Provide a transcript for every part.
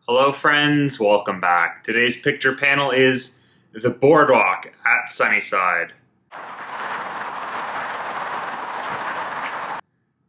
Hello friends, welcome back. Today's picture panel is the boardwalk at Sunnyside.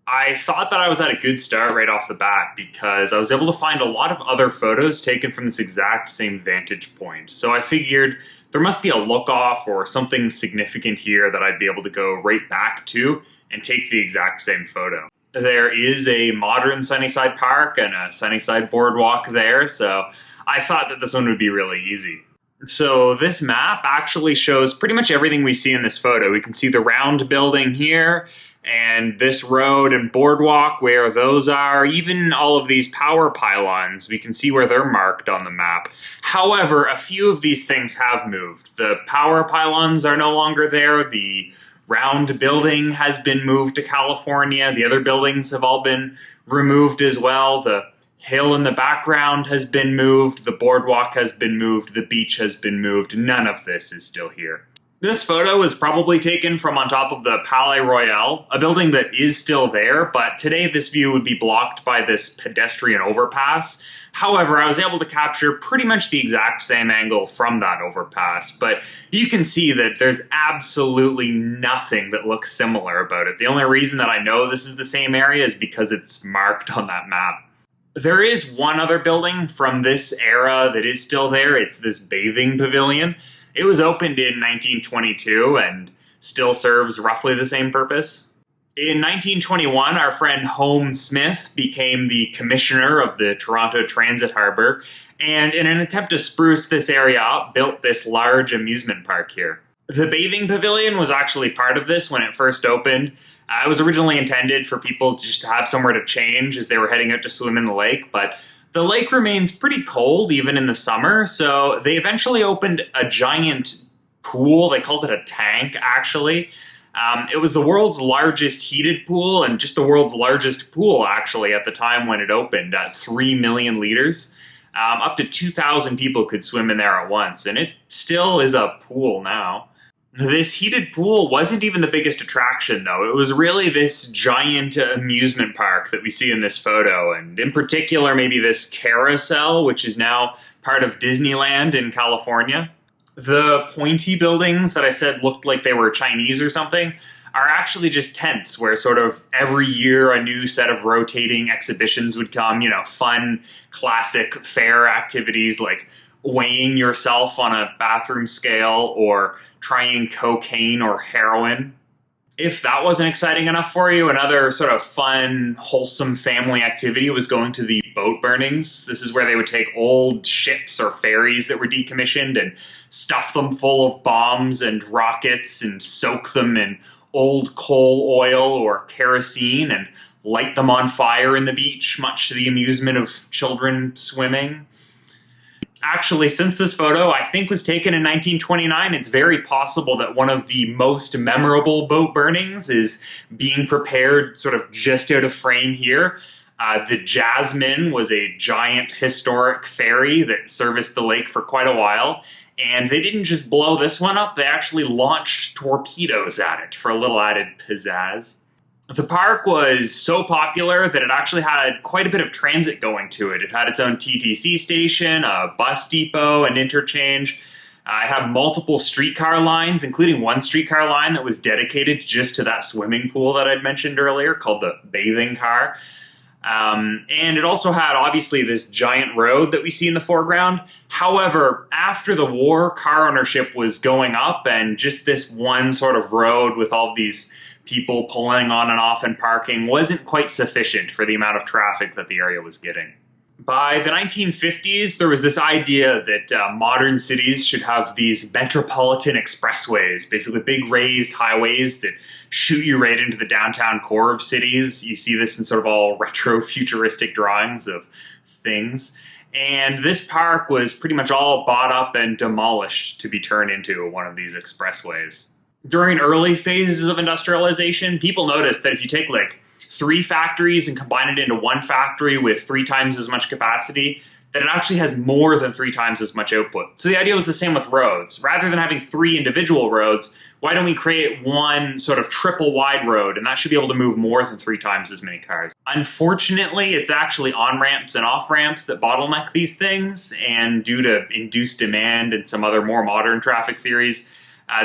I thought that I was at a good start right off the bat because I was able to find a lot of other photos taken from this exact same vantage point. So I figured there must be a look-off or something significant here that I'd be able to go right back to and take the exact same photo. There is a modern Sunnyside Park and a Sunnyside boardwalk there, so I thought that this one would be really easy. So this map actually shows pretty much everything we see in this photo. We can see the round building here, and this road and boardwalk where those are, even all of these power pylons, we can see where they're marked on the map. However, a few of these things have moved. The power pylons are no longer there, the round building has been moved to California. The other buildings have all been removed as well. The hill in the background has been moved. The boardwalk has been moved. The beach has been moved. None of this is still here. This photo is probably taken from on top of the Palais Royal, a building that is still there, but today this view would be blocked by this pedestrian overpass. However, I was able to capture pretty much the exact same angle from that overpass, but you can see that there's absolutely nothing that looks similar about it. The only reason that I know this is the same area is because it's marked on that map. There is one other building from this era that is still there. It's this bathing pavilion. It was opened in 1922 and still serves roughly the same purpose. In 1921, our friend Home Smith became the commissioner of the Toronto Transit Harbour, and in an attempt to spruce this area up, built this large amusement park here. The bathing pavilion was actually part of this when it first opened. It was originally intended for people just to have somewhere to change as they were heading out to swim in the lake, but the lake remains pretty cold even in the summer, so they eventually opened a giant pool. They called it a tank, actually. It was the world's largest heated pool and just the world's largest pool, actually, at the time when it opened, at 3 million liters. Up to 2,000 people could swim in there at once, and it still is a pool now. This heated pool wasn't even the biggest attraction, though. It was really this giant amusement park that we see in this photo, and in particular, maybe this carousel, which is now part of Disneyland in California. The pointy buildings that I said looked like they were Chinese or something are actually just tents where sort of every year a new set of rotating exhibitions would come, fun, classic fair activities like weighing yourself on a bathroom scale or trying cocaine or heroin. If that wasn't exciting enough for you, another sort of fun, wholesome family activity was going to the boat burnings. This is where they would take old ships or ferries that were decommissioned and stuff them full of bombs and rockets and soak them in old coal oil or kerosene and light them on fire in the beach, much to the amusement of children swimming. Actually, since this photo, I think, was taken in 1929, it's very possible that one of the most memorable boat burnings is being prepared sort of just out of frame here. The Jasmine was a giant historic ferry that serviced the lake for quite a while, and they didn't just blow this one up, they actually launched torpedoes at it for a little added pizzazz. The park was so popular that it actually had quite a bit of transit going to it. It had its own TTC station, a bus depot, an interchange. It had multiple streetcar lines, including one streetcar line that was dedicated just to that swimming pool that I'd mentioned earlier, called the bathing car. And it also had, obviously, this giant road that we see in the foreground. However, after the war, car ownership was going up, and just this one sort of road with all these people pulling on and off and parking wasn't quite sufficient for the amount of traffic that the area was getting. By the 1950s, there was this idea that modern cities should have these metropolitan expressways, basically big raised highways that shoot you right into the downtown core of cities. You see this in sort of all retro futuristic drawings of things. And this park was pretty much all bought up and demolished to be turned into one of these expressways. During early phases of industrialization, people noticed that if you take like 3 factories and combine it into one factory with 3 times as much capacity, that it actually has more than 3 times as much output. So the idea was the same with roads. Rather than having 3 individual roads, why don't we create one sort of triple wide road, and that should be able to move more than 3 times as many cars. Unfortunately, it's actually on-ramps and off-ramps that bottleneck these things, and due to induced demand and some other more modern traffic theories,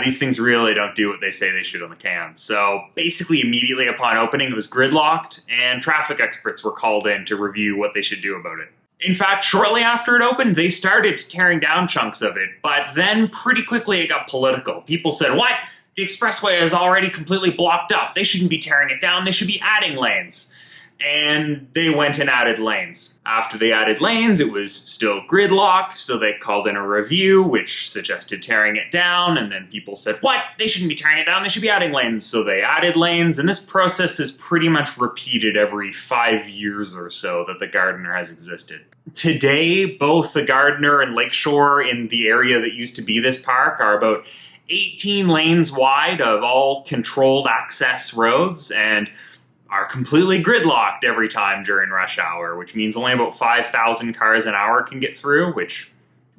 these things really don't do what they say they should on the can. So basically, immediately upon opening, it was gridlocked, and traffic experts were called in to review what they should do about it. In fact, shortly after it opened, they started tearing down chunks of it, but then pretty quickly it got political. People said, "What? The expressway is already completely blocked up. They shouldn't be tearing it down. They should be adding lanes." And they went and added lanes. After they added lanes, it was still gridlocked, so they called in a review, which suggested tearing it down, and then people said, "What? They shouldn't be tearing it down, they should be adding lanes." So they added lanes, and this process is pretty much repeated every 5 years or so that the Gardiner has existed. Today, both the Gardiner and Lakeshore in the area that used to be this park are about 18 lanes wide of all controlled access roads, and are completely gridlocked every time during rush hour, which means only about 5,000 cars an hour can get through, which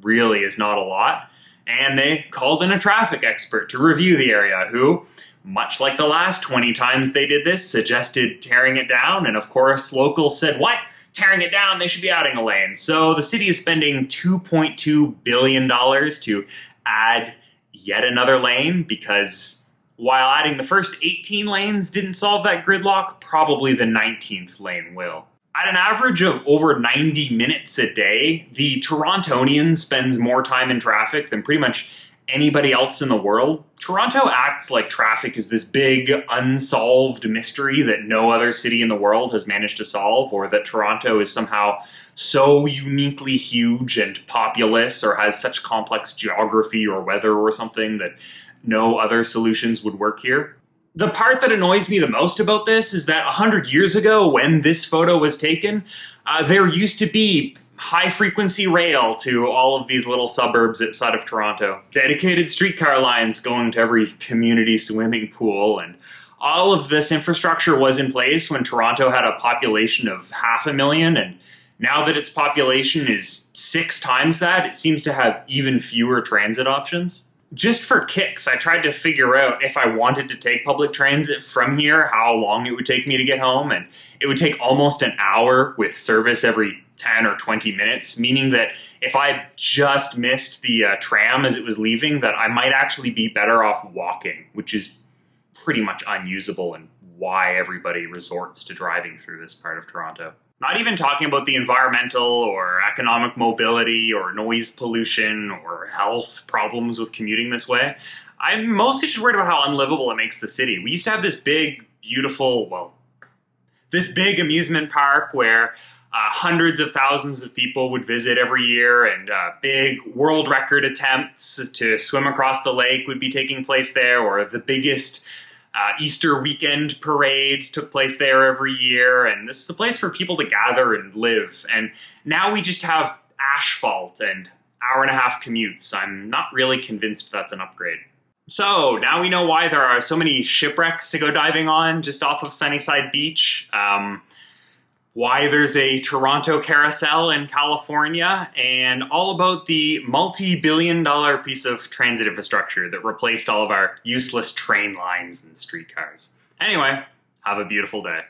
really is not a lot. And they called in a traffic expert to review the area who, much like the last 20 times they did this, suggested tearing it down. And of course, locals said, "What? Tearing it down? They should be adding a lane." So the city is spending $2.2 billion to add yet another lane because while adding the first 18 lanes didn't solve that gridlock, probably the 19th lane will. At an average of over 90 minutes a day, the Torontonian spends more time in traffic than pretty much anybody else in the world. Toronto acts like traffic is this big, unsolved mystery that no other city in the world has managed to solve, or that Toronto is somehow so uniquely huge and populous, or has such complex geography or weather or something that no other solutions would work here. The part that annoys me the most about this is that 100 years ago, when this photo was taken, there used to be high-frequency rail to all of these little suburbs outside of Toronto. Dedicated streetcar lines going to every community swimming pool, and all of this infrastructure was in place when Toronto had a population of 500,000, and now that its population is 6 times that, it seems to have even fewer transit options. Just for kicks, I tried to figure out if I wanted to take public transit from here, how long it would take me to get home, and it would take almost an hour with service every 10 or 20 minutes, meaning that if I just missed the tram as it was leaving, that I might actually be better off walking, which is pretty much unusable and why everybody resorts to driving through this part of Toronto. Not even talking about the environmental or economic mobility or noise pollution or health problems with commuting this way. I'm mostly just worried about how unlivable it makes the city. We used to have this big, beautiful, this big amusement park where hundreds of thousands of people would visit every year, and big world record attempts to swim across the lake would be taking place there, or the biggest Easter weekend parade took place there every year, and this is a place for people to gather and live. And now we just have asphalt and hour-and-a-half commutes. I'm not really convinced that's an upgrade. So now we know why there are so many shipwrecks to go diving on just off of Sunnyside Beach. Why there's a Toronto carousel in California, and all about the multi-billion-dollar piece of transit infrastructure that replaced all of our useless train lines and streetcars. Anyway, have a beautiful day.